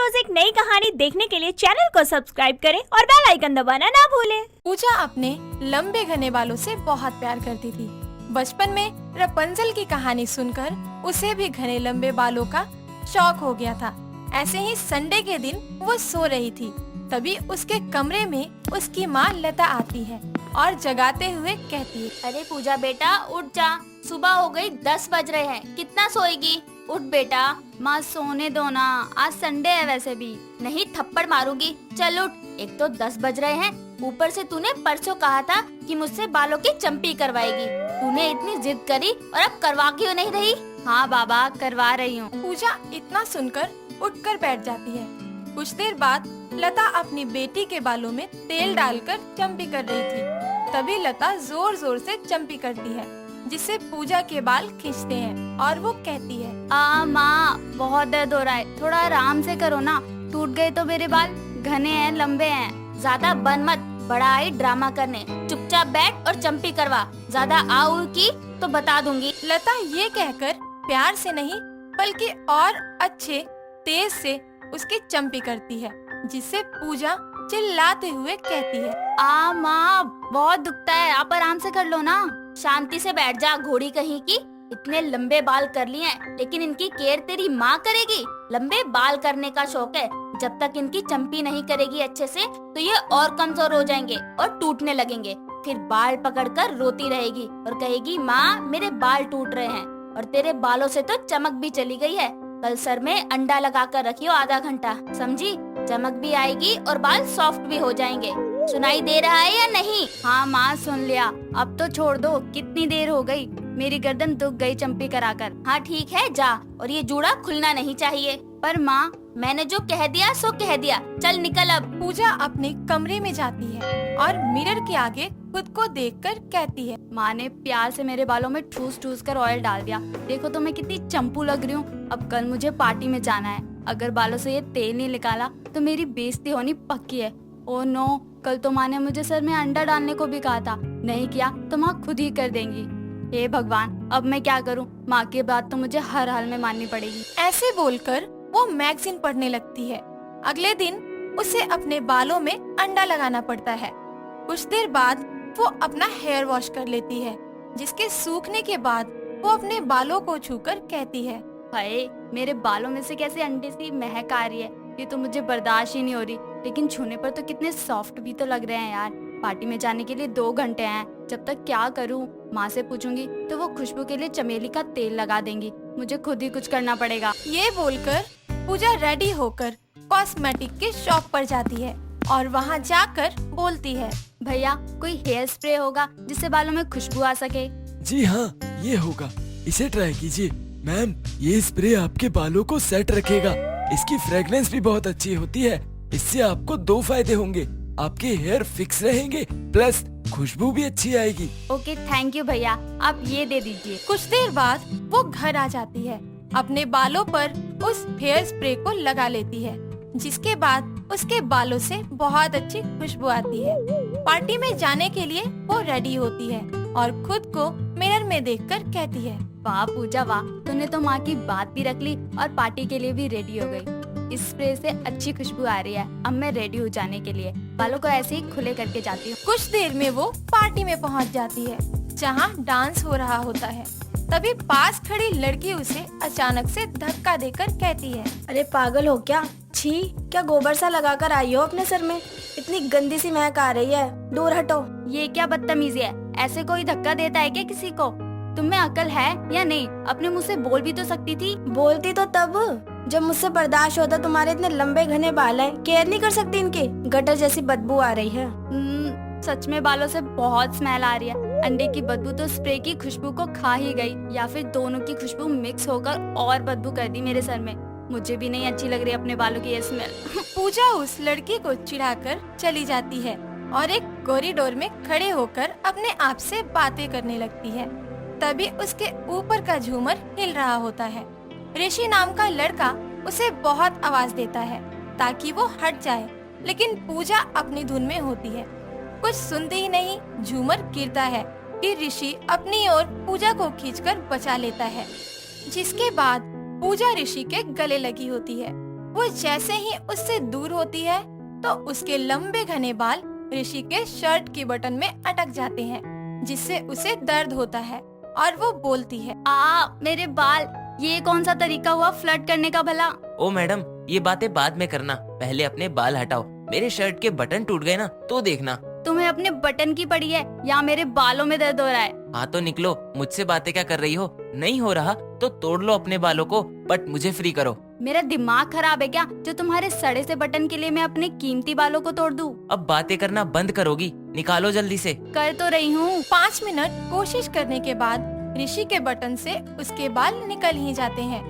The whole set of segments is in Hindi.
रोज एक नई कहानी देखने के लिए चैनल को सब्सक्राइब करें और बेल आइकन दबाना ना भूलें। पूजा अपने लंबे घने बालों से बहुत प्यार करती थी। बचपन में रपुंज़ल की कहानी सुनकर उसे भी घने लंबे बालों का शौक हो गया था। ऐसे ही संडे के दिन वो सो रही थी, तभी उसके कमरे में उसकी माँ लता आती है और जगाते हुए कहती है, अरे पूजा बेटा उठ जा, सुबह हो गई, 10 बज रहे हैं, कितना सोएगी? उठ बेटा। माँ सोने दो ना, आज संडे है वैसे भी। नहीं थप्पड़ मारूंगी, चल उठ। एक तो 10 बज रहे हैं, ऊपर से तूने परसों कहा था कि मुझसे बालों की चंपी करवाएगी। तूने इतनी जिद करी और अब करवा क्यों नहीं रही? हाँ बाबा करवा रही हूँ। पूजा इतना सुनकर उठकर बैठ जाती है। कुछ देर बाद लता अपनी बेटी के बालों में तेल डालकर चंपी कर रही थी। तभी लता जोर जोर से चंपी करती है, जिससे पूजा के बाल खींचते हैं और वो कहती है, माँ बहुत दर्द हो रहा है, थोड़ा आराम से करो ना। टूट गए तो मेरे बाल, घने हैं लंबे हैं। ज्यादा बन मत, बड़ा आई ड्रामा करने। चुपचाप बैठ और चंपी करवा। ज्यादा आऊ की तो बता दूंगी। लता ये कहकर प्यार से नहीं बल्कि और अच्छे तेज से उसकी चंपी करती है, जिससे पूजा चिल्लाते हुए कहती है, माँ बहुत दुखता है, आप आराम से कर लो ना। शांति से बैठ जा घोड़ी कहीं की। इतने लंबे बाल कर लिए हैं, लेकिन इनकी केयर तेरी माँ करेगी। लंबे बाल करने का शौक है, जब तक इनकी चंपी नहीं करेगी अच्छे से तो ये और कमजोर हो जाएंगे और टूटने लगेंगे। फिर बाल पकड़कर रोती रहेगी और कहेगी, माँ मेरे बाल टूट रहे हैं। और तेरे बालों से तो चमक भी चली गई है। कल सर में अंडा लगा कर रखियो आधा घंटा, समझी? चमक भी आएगी और बाल सॉफ्ट भी हो जाएंगे। सुनाई दे रहा है या नहीं? हाँ माँ सुन लिया, अब तो छोड़ दो, कितनी देर हो गई, मेरी गर्दन दुख गई चंपी कराकर। हाँ ठीक है जा, और ये जूड़ा खुलना नहीं चाहिए। पर माँ मैंने जो कह दिया सो कह दिया, चल निकल अब। पूजा अपने कमरे में जाती है और मिरर के आगे खुद को देखकर कहती है, माँ ने प्यार से मेरे बालों में ठूस ठूस कर ऑयल डाल दिया। देखो तो मैं कितनी चंपू लग रही हूँ। अब कल मुझे पार्टी में जाना है, अगर बालों से ये तेल नहीं निकाला तो मेरी बेइज्जती होनी पक्की है। ओह नो, कल तो माँ ने मुझे सर में अंडा डालने को भी कहा था, नहीं किया तो माँ खुद ही कर देंगी। हे भगवान, अब मैं क्या करूँ? माँ की बात तो मुझे हर हाल में माननी पड़ेगी। ऐसे बोलकर वो मैगजीन पढ़ने लगती है। अगले दिन उसे अपने बालों में अंडा लगाना पड़ता है। कुछ देर बाद वो अपना हेयर वॉश कर लेती है, जिसके सूखने के बाद वो अपने बालों को छूकर कहती है, हाय मेरे बालों में से कैसे अंडे सी महक आ रही है, ये तो मुझे बर्दाश्त ही नहीं हो रही। लेकिन छूने पर तो कितने सॉफ्ट भी तो लग रहे हैं यार। पार्टी में जाने के लिए 2 घंटे हैं, जब तक क्या करूं? माँ से पूछूंगी तो वो खुशबू के लिए चमेली का तेल लगा देंगी। मुझे खुद ही कुछ करना पड़ेगा। ये बोलकर पूजा रेडी होकर कॉस्मेटिक के शॉप पर जाती है और वहाँ जाकर बोलती है, भैया कोई हेयर स्प्रे होगा जिससे बालों में खुशबू आ सके? जी हाँ, ये होगा, इसे ट्राई कीजिए। मैम ये स्प्रे आपके बालों को सेट रखेगा। इसकी फ्रेग्रेंस भी बहुत अच्छी होती है। इससे आपको 2 फायदे होंगे, आपके हेयर फिक्स रहेंगे प्लस खुशबू भी अच्छी आएगी। ओके थैंक यू भैया, आप ये दे दीजिए। कुछ देर बाद वो घर आ जाती है, अपने बालों पर उस हेयर स्प्रे को लगा लेती है, जिसके बाद उसके बालों से बहुत अच्छी खुशबू आती है। पार्टी में जाने के लिए वो रेडी होती है और खुद को मिरर में देखकर कहती है, वाह पूजा वाह, तूने तो माँ की बात भी रख ली और पार्टी के लिए भी रेडी हो गई। इस स्प्रे से अच्छी खुशबू आ रही है। अब मैं रेडी हो जाने के लिए बालों को ऐसे ही खुले करके जाती हूँ। कुछ देर में वो पार्टी में पहुँच जाती है, जहाँ डांस हो रहा होता है। तभी पास खड़ी लड़की उसे अचानक से धक्का देकर कहती है, अरे पागल हो क्या? छी, क्या गोबर सा लगा कर आई हो अपने सर में? इतनी गंदी सी महक आ रही है, दूर हटो। ये क्या बदतमीजी है? ऐसे कोई धक्का देता है क्या किसी को? तुम में अकल है या नहीं? अपने मुँह से बोल भी तो सकती थी। बोलती तो तब जब मुझसे बर्दाश्त होता। तुम्हारे इतने लंबे घने बाल हैं, केयर नहीं कर सकती इनकी। गटर जैसी बदबू आ रही है। सच में बालों से बहुत स्मेल आ रही है। अंडे की बदबू तो स्प्रे की खुशबू को खा ही गई, या फिर दोनों की खुशबू मिक्स होकर और बदबू कर दी मेरे सर में। मुझे भी नहीं अच्छी लग रही अपने बालों की ये स्मेल। पूजा उस लड़की को चिढ़ाकर चली जाती है और एक कॉरिडोर में खड़े होकर अपने आप से बातें करने लगती है। तभी उसके ऊपर का झूमर हिल रहा होता है। ऋषि नाम का लड़का उसे बहुत आवाज देता है ताकि वो हट जाए, लेकिन पूजा अपनी धुन में होती है। कुछ सुनते ही नहीं झूमर गिरता है कि ऋषि अपनी ओर पूजा को खींचकर बचा लेता है, जिसके बाद पूजा ऋषि के गले लगी होती है। वो जैसे ही उससे दूर होती है तो उसके लंबे घने बाल ऋषि के शर्ट की बटन में अटक जाते हैं, जिससे उसे दर्द होता है और वो बोलती है, मेरे बाल, ये कौन सा तरीका हुआ फ्लर्ट करने का भला? ओ मैडम, ये बातें बाद में करना, पहले अपने बाल हटाओ। मेरे शर्ट के बटन टूट गए ना तो देखना। तुम्हें अपने बटन की पड़ी है या मेरे बालों में दर्द हो रहा है? हाँ तो निकलो, मुझसे बातें क्या कर रही हो? नहीं हो रहा तो तोड़ लो अपने बालों को, बट मुझे फ्री करो। मेरा दिमाग खराब है क्या, जो तुम्हारे सड़े से बटन के लिए मैं अपने कीमती बालों को तोड़ दूं? अब बातें करना बंद करोगी? निकालो जल्दी से। कर तो रही हूँ। 5 मिनट कोशिश करने के बाद ऋषि के बटन से उसके बाल निकल ही जाते हैं।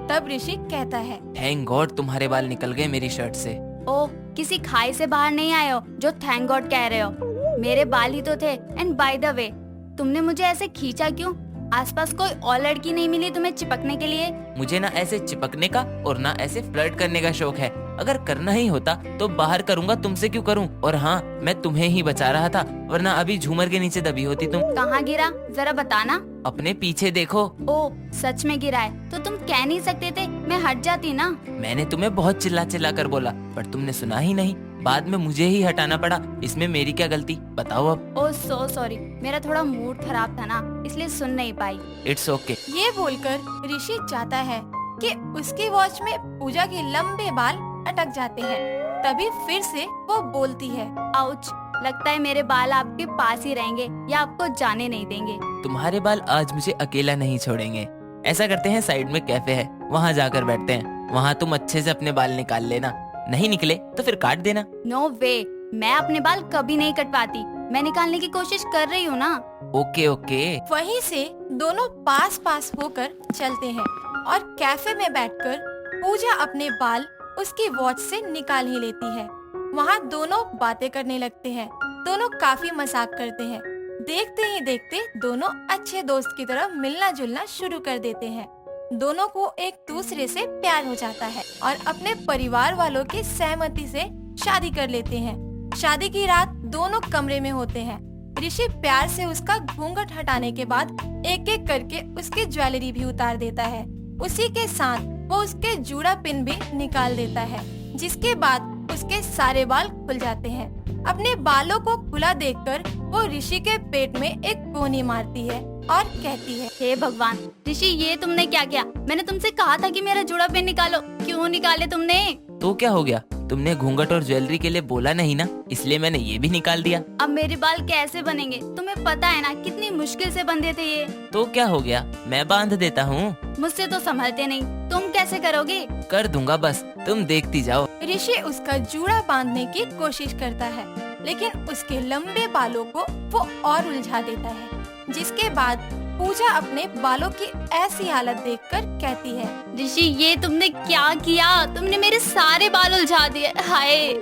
तब ऋषि कहता है, थैंक गॉड तुम्हारे बाल निकल गए मेरी शर्ट से। ओह, किसी खाई से बाहर नहीं आए हो जो थैंक गॉड कह रहे हो। मेरे बाल ही तो थे। एंड बाय द वे, तुमने मुझे ऐसे खींचा क्यों? आसपास कोई और लड़की नहीं मिली तुम्हें चिपकने के लिए? मुझे ना ऐसे चिपकने का और ना ऐसे फ्लर्ट करने का शौक है। अगर करना ही होता तो बाहर करूँगा, तुमसे क्यों करूँ? और हाँ, मैं तुम्हें ही बचा रहा था, वरना अभी झूमर के नीचे दबी होती तुम। कहाँ गिरा, जरा बताना। अपने पीछे देखो। ओह, सच में गिरा है तो तुम कह नहीं सकते थे, मैं हट जाती ना। मैंने तुम्हें बहुत चिल्ला चिल्ला कर बोला, पर तुमने सुना ही नहीं। बाद में मुझे ही हटाना पड़ा, इसमें मेरी क्या गलती? बताओ अब। ओह सो सॉरी, मेरा थोड़ा मूड खराब था ना, इसलिए सुन नहीं पाई। It's okay. ये बोलकर ऋषि चाहता है कि उसकी वॉच में पूजा के लंबे बाल अटक जाते हैं। तभी फिर से वो बोलती है, आउच, लगता है मेरे बाल आपके पास ही रहेंगे या आपको जाने नहीं देंगे। तुम्हारे बाल आज मुझे अकेला नहीं छोड़ेंगे। ऐसा करते हैं, साइड में कैफे है, वहाँ जाकर बैठते हैं। वहाँ तुम अच्छे से अपने बाल निकाल लेना, नहीं निकले तो फिर काट देना। नो वे, मैं अपने बाल कभी नहीं कटवाती। मैं निकालने की कोशिश कर रही हूँ ना। Okay okay. वहीं से दोनों पास पास होकर चलते हैं और कैफे में बैठकर पूजा अपने बाल उसकी वॉच से निकाल ही लेती है। वहाँ दोनों बातें करने लगते हैं। दोनों काफी मजाक करते हैं। देखते ही देखते दोनों अच्छे दोस्त की तरह मिलना जुलना शुरू कर देते हैं। दोनों को एक दूसरे से प्यार हो जाता है और अपने परिवार वालों की सहमति से शादी कर लेते हैं। शादी की रात दोनों कमरे में होते हैं। ऋषि प्यार से उसका घूंघट हटाने के बाद एक एक करके उसकी ज्वेलरी भी उतार देता है। उसी के साथ वो उसके जूड़ा पिन भी निकाल देता है, जिसके बाद उसके सारे बाल खुल जाते हैं। अपने बालों को खुला देखकर वो ऋषि के पेट में एक गोनी मारती है और कहती है, हे भगवान, ऋषि ये तुमने क्या किया? मैंने तुमसे कहा था कि मेरा जुड़ा पिन निकालो, क्यों निकाले तुमने? तो क्या हो गया? तुमने घूंघट और ज्वेलरी के लिए बोला नहीं ना, इसलिए मैंने ये भी निकाल दिया। अब मेरे बाल कैसे बनेंगे? तुम्हें पता है ना कितनी मुश्किल से बंधे थे ये। तो क्या हो गया, मैं बांध देता हूँ। मुझसे तो संभलते नहीं, तुम कैसे करोगे? कर दूंगा, बस तुम देखती जाओ। ऋषि उसका जूड़ा बांधने की कोशिश करता है, लेकिन उसके लंबे बालों को वो और उलझा देता है। जिसके बाद पूजा अपने बालों की ऐसी हालत देखकर कहती है, ऋषि ये तुमने क्या किया? तुमने मेरे सारे बाल उलझा दिए, हाय।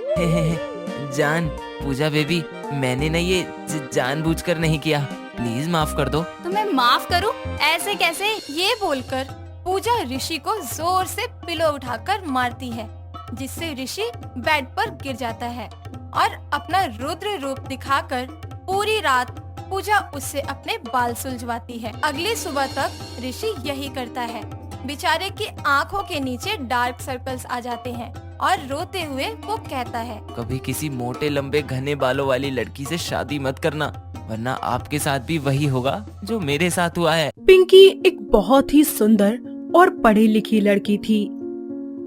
जान, पूजा बेबी, मैंने ना ये जानबूझकर नहीं किया, प्लीज माफ कर दो। तुम्हें माफ करूं? ऐसे कैसे? ये बोलकर पूजा ऋषि को जोर से पिलो उठाकर मारती है, जिससे ऋषि बेड पर गिर जाता है और अपना रुद्र रूप दिखाकर पूरी रात पूजा उससे अपने बाल सुलझवाती है। अगली सुबह तक ऋषि यही करता है। बेचारे की आंखों के नीचे डार्क सर्कल्स आ जाते हैं और रोते हुए वो कहता है, कभी किसी मोटे लंबे घने बालों वाली लड़की से शादी मत करना, वरना आपके साथ भी वही होगा जो मेरे साथ हुआ है। पिंकी एक बहुत ही सुंदर और पढ़ी लिखी लड़की थी।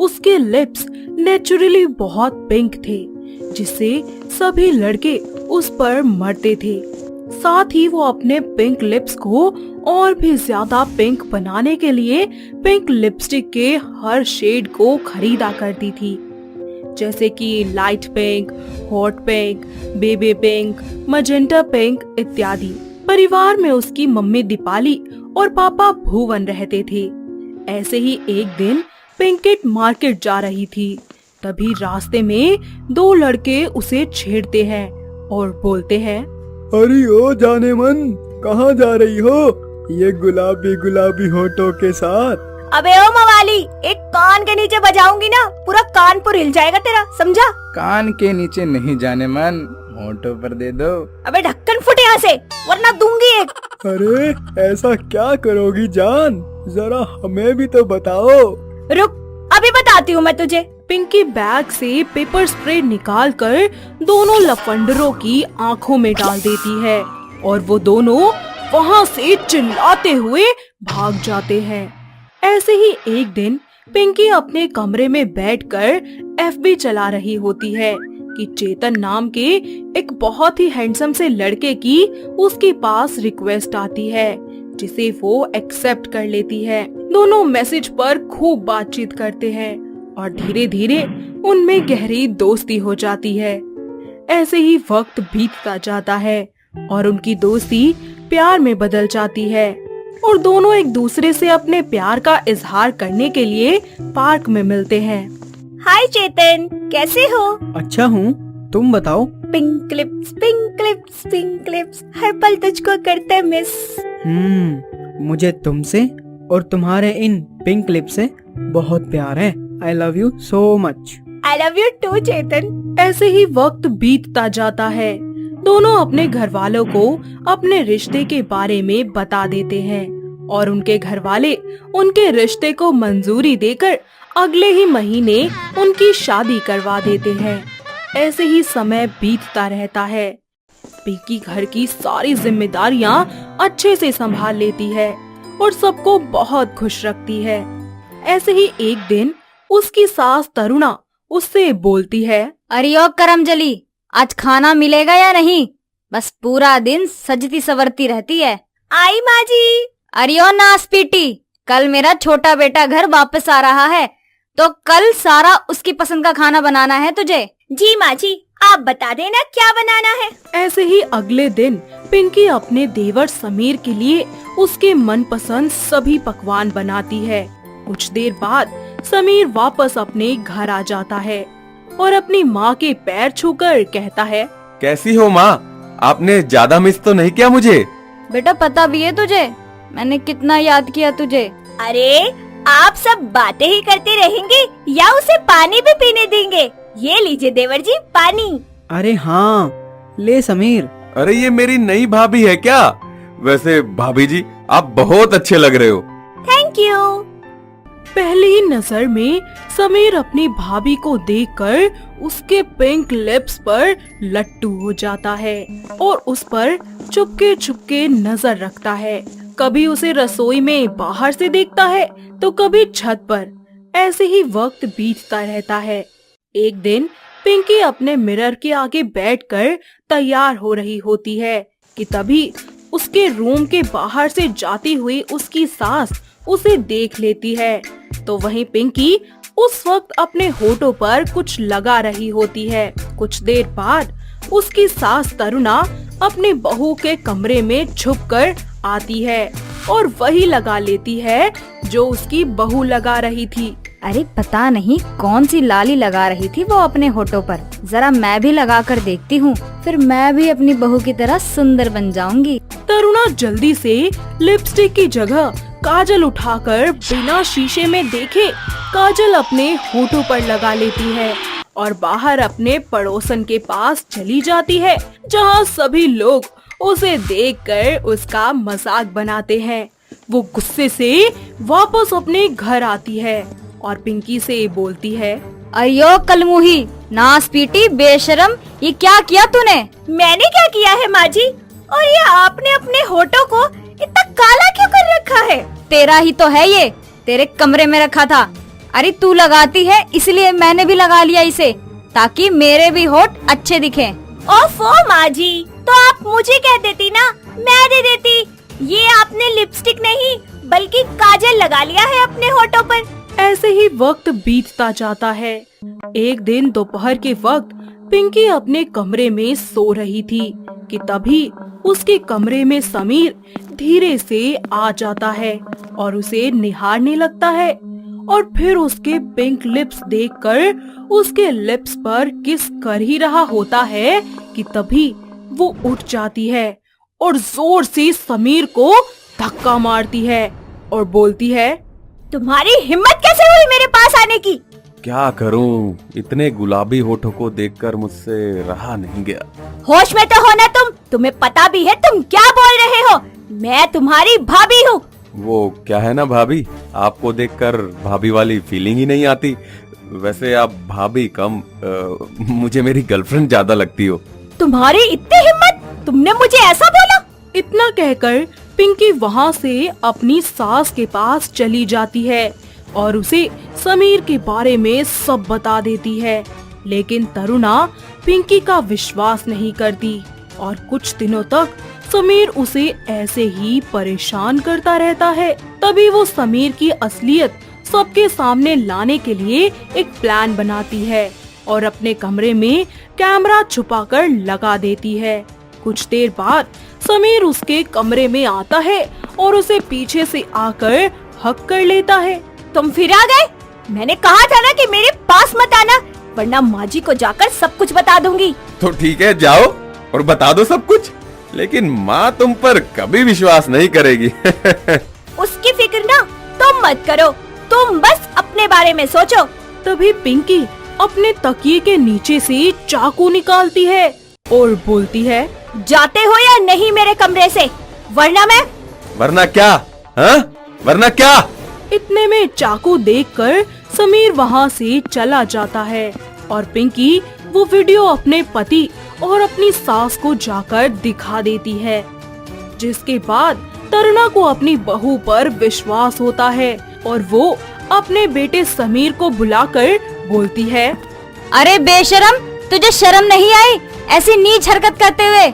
उसके लिप्स नेचुरली बहुत पिंक थे, जिससे सभी लड़के उस पर मरते थे। साथ ही वो अपने पिंक लिप्स को और भी ज्यादा पिंक बनाने के लिए पिंक लिपस्टिक के हर शेड को खरीदा करती थी, जैसे कि light pink, hot pink, baby pink, magenta pink इत्यादि। परिवार में उसकी मम्मी दीपाली और पापा भुवन रहते थे। ऐसे ही एक दिन पिंकिट मार्केट जा रही थी। तभी रास्ते में दो लड़के उसे छेड़ते हैं और बोलते हैं, अरे ओ जाने मन, कहाँ जा रही हो ये गुलाबी गुलाबी होठों के साथ? अबे ओ मवाली, एक कान के नीचे बजाऊंगी ना, पूरा कानपुर हिल जाएगा तेरा, समझा? कान के नीचे नहीं जाने मन, होठों पर दे दो। अबे ढक्कन फुट यहाँ से, वरना दूंगी एक। अरे ऐसा क्या करोगी जान, जरा हमें भी तो बताओ। रुक, अभी बताती हूँ मैं तुझे। पिंकी बैग से पेपर स्प्रे निकालकर दोनों लफंडरों की आंखों में डाल देती है और वो दोनों वहाँ से चिल्लाते हुए भाग जाते हैं। ऐसे ही एक दिन पिंकी अपने कमरे में बैठकर एफबी चला रही होती है कि चेतन नाम के एक बहुत ही हैंडसम से लड़के की उसके पास रिक्वेस्ट आती है, जिसे वो एक्सेप्ट कर लेती है। दोनों मैसेज पर खूब बातचीत करते हैं और धीरे धीरे उनमें गहरी दोस्ती हो जाती है। ऐसे ही वक्त बीतता जाता है और उनकी दोस्ती प्यार में बदल जाती है और दोनों एक दूसरे से अपने प्यार का इजहार करने के लिए पार्क में मिलते हैं। हाय चेतन, कैसे हो? अच्छा हूँ, तुम बताओ। Pink clips, pink clips, pink clips, हर पल तुझको करते मिस। मुझे तुमसे और तुम्हारे इन पिंक क्लिप से बहुत प्यार है। I love you so much. I love you too Chetan. ऐसे ही वक्त बीतता जाता है। दोनों अपने घर वालों को अपने रिश्ते के बारे में बता देते हैं और उनके घर वाले उनके रिश्ते को मंजूरी देकर अगले ही महीने उनकी शादी करवा देते हैं। ऐसे ही समय बीतता रहता है। पिंकी घर की सारी जिम्मेदारियां अच्छे से संभाल लेती है और सबको बहुत खुश रखती है। ऐसे ही एक दिन उसकी सास तरुणा उससे बोलती है, अरे ओ करमजली, आज खाना मिलेगा या नहीं? बस पूरा दिन सजती सवरती रहती है। आई माँ जी। अरे ओ नासपीटी, कल मेरा छोटा बेटा घर वापस आ रहा है तो कल सारा उसकी पसंद का खाना बनाना है तुझे। जी माँ जी, आप बता देना क्या बनाना है। ऐसे ही अगले दिन पिंकी अपने देवर समीर के लिए उसके मनपसंद सभी पकवान बनाती है। कुछ देर बाद समीर वापस अपने घर आ जाता है और अपनी माँ के पैर छूकर कहता है, कैसी हो माँ? आपने ज्यादा मिस तो नहीं किया मुझे? बेटा पता भी है तुझे मैंने कितना याद किया तुझे। अरे आप सब बातें ही करते रहेंगे या उसे पानी भी पीने देंगे? ये लीजिए देवर जी पानी। अरे हाँ, ले समीर। अरे ये मेरी नई भाभी है क्या? वैसे भाभी जी आप बहुत अच्छे लग रहे हो। Thank you. पहली ही नजर में समीर अपनी भाभी को देखकर उसके पिंक लिप्स पर लट्टू हो जाता है और उस पर चुपके चुपके नजर रखता है। कभी उसे रसोई में बाहर से देखता है तो कभी छत पर। ऐसे ही वक्त बीतता रहता है। एक दिन पिंकी अपने मिरर के आगे बैठकर तैयार हो रही होती है कि तभी उसके रूम के बाहर से जाती हुई उसकी सास उसे देख लेती है। तो वहीं पिंकी उस वक्त अपने होठों पर कुछ लगा रही होती है। कुछ देर बाद उसकी सास तरुणा अपने बहू के कमरे में छुपकर आती है और वही लगा लेती है जो उसकी बहू लगा रही थी। अरे पता नहीं कौन सी लाली लगा रही थी वो अपने होठों पर, जरा मैं भी लगा कर देखती हूँ, फिर मैं भी अपनी बहू की तरह सुंदर बन जाऊंगी। तरुणा जल्दी से लिपस्टिक की जगह काजल उठाकर बिना शीशे में देखे काजल अपने होठों पर लगा लेती है और बाहर अपने पड़ोसन के पास चली जाती है, जहाँ सभी लोग उसे देखकर उसका मजाक बनाते हैं। वो गुस्से से वापस अपने घर आती है और पिंकी से बोलती है, अयो कलमुही, नासपीटी, बेशरम, ये क्या किया तूने? मैंने क्या किया है माँ जी? और ये आपने अपने होठों को इतना काला क्यों कर रखा है? तेरा ही तो है ये, तेरे कमरे में रखा था। अरे तू लगाती है इसलिए मैंने भी लगा लिया इसे, ताकि मेरे भी होठ अच्छे दिखें। ओफो माँ जी, तो आप मुझे कह देती ना, मैं दे देती। ये आपने लिपस्टिक नहीं बल्कि काजल लगा लिया है अपने होठों पर। ऐसे ही वक्त बीतता जाता है। एक दिन दोपहर के वक्त पिंकी अपने कमरे में सो रही थी कि तभी उसके कमरे में समीर धीरे से आ जाता है और उसे निहारने लगता है और फिर उसके पिंक लिप्स देखकर उसके लिप्स पर किस कर ही रहा होता है कि तभी वो उठ जाती है और जोर से समीर को धक्का मारती है और बोलती है, तुम्हारी हिम्मत कैसे हुई मेरे पास आने की? क्या करूं, इतने गुलाबी होठों को देखकर मुझसे रहा नहीं गया। होश में तो हो ना तुम, तुम्हें पता भी है तुम क्या बोल रहे हो? मैं तुम्हारी भाभी हूँ। वो क्या है ना भाभी, आपको देखकर भाभी वाली फीलिंग ही नहीं आती। वैसे आप भाभी कम मुझे मेरी गर्लफ्रेंड ज्यादा लगती हो। तुम्हारी इतनी हिम्मत, तुमने मुझे ऐसा बोला? इतना कहकर पिंकी वहाँ से अपनी सास के पास चली जाती है और उसे समीर के बारे में सब बता देती है। लेकिन तरुणा पिंकी का विश्वास नहीं करती और कुछ दिनों तक समीर उसे ऐसे ही परेशान करता रहता है। तभी वो समीर की असलियत सबके सामने लाने के लिए एक प्लान बनाती है और अपने कमरे में कैमरा छुपाकर लगा देती है। कुछ देर बाद समीर उसके कमरे में आता है और उसे पीछे से आकर हक कर लेता है। तुम फिर आ गए? मैंने कहा था ना कि मेरे पास मत आना, वरना माँ जी को जाकर सब कुछ बता दूंगी। तो ठीक है, जाओ और बता दो सब कुछ, लेकिन माँ तुम पर कभी विश्वास नहीं करेगी। उसकी फिक्र ना तुम मत करो, तुम बस अपने बारे में सोचो। तभी पिंकी अपने तकिए के नीचे से चाकू निकालती है और बोलती है, जाते हो या नहीं मेरे कमरे से, वरना क्या? हाँ? वरना क्या? इतने में चाकू देखकर समीर वहाँ से चला जाता है और पिंकी वो वीडियो अपने पति और अपनी सास को जाकर दिखा देती है, जिसके बाद तरुणा को अपनी बहू पर विश्वास होता है और वो अपने बेटे समीर को बुलाकर बोलती है, अरे बेशरम, तुझे शर्म नहीं आई ऐसी नीच हरकत करते हुए?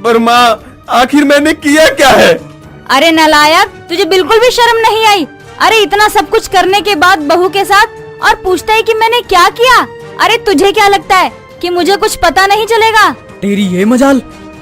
पर माँ, आखिर मैंने किया क्या है? अरे नालायक, तुझे बिल्कुल भी शर्म नहीं आई? अरे इतना सब कुछ करने के बाद बहू के साथ और पूछता है कि मैंने क्या किया? अरे तुझे क्या लगता है कि मुझे कुछ पता नहीं चलेगा? तेरी ये मजाल,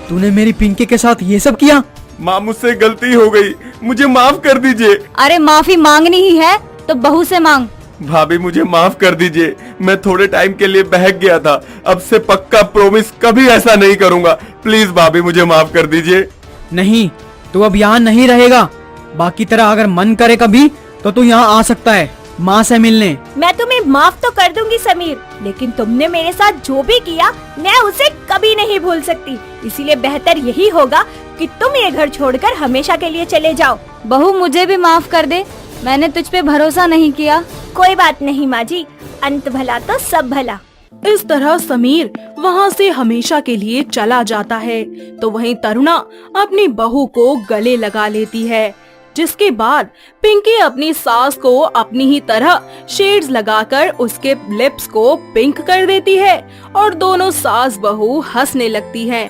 तूने मेरी पिंकी के साथ ये सब किया? माँ, मुझसे गलती हो गई, मुझे माफ कर दीजिए। अरे माफी मांगनी ही है तो बहू से मांग। भाभी, मुझे माफ कर दीजिए, मैं थोड़े टाइम के लिए बहक गया था, अब से पक्का प्रॉमिस कभी ऐसा नहीं करूँगा। प्लीज भाभी, मुझे माफ कर दीजिए। नहीं, तू अब यहाँ नहीं रहेगा। बाकी तरह अगर मन करे कभी तो तू यहाँ आ सकता है माँ से मिलने। मैं तुम्हें माफ तो कर दूंगी समीर, लेकिन तुमने मेरे साथ जो भी किया मैं उसे कभी नहीं भूल सकती। इसीलिए बेहतर यही होगा कि तुम ये घर छोड़कर हमेशा के लिए चले जाओ। बहू, मुझे भी माफ कर दे, मैंने तुझ पे भरोसा नहीं किया। कोई बात नहीं माँ जी, अंत भला तो सब भला। इस तरह समीर वहाँ से हमेशा के लिए चला जाता है तो वहीं तरुणा अपनी बहू को गले लगा लेती है, जिसके बाद पिंकी अपनी सास को अपनी ही तरह शेड्स लगाकर उसके लिप्स को पिंक कर देती है और दोनों सास बहू हंसने लगती हैं।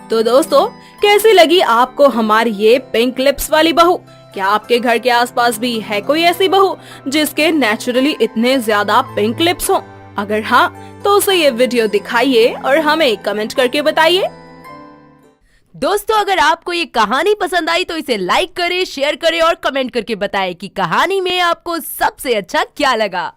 तो दोस्तों, कैसी लगी आपको हमारी ये पिंक लिप्स वाली बहू? क्या आपके घर के आसपास भी है कोई ऐसी बहू जिसके नेचुरली इतने ज्यादा पिंक लिप्स हो? अगर हाँ, तो उसे ये वीडियो दिखाइए और हमें कमेंट करके बताइए। दोस्तों, अगर आपको ये कहानी पसंद आई तो इसे लाइक करें, शेयर करें और कमेंट करके बताएं कि कहानी में आपको सबसे अच्छा क्या लगा।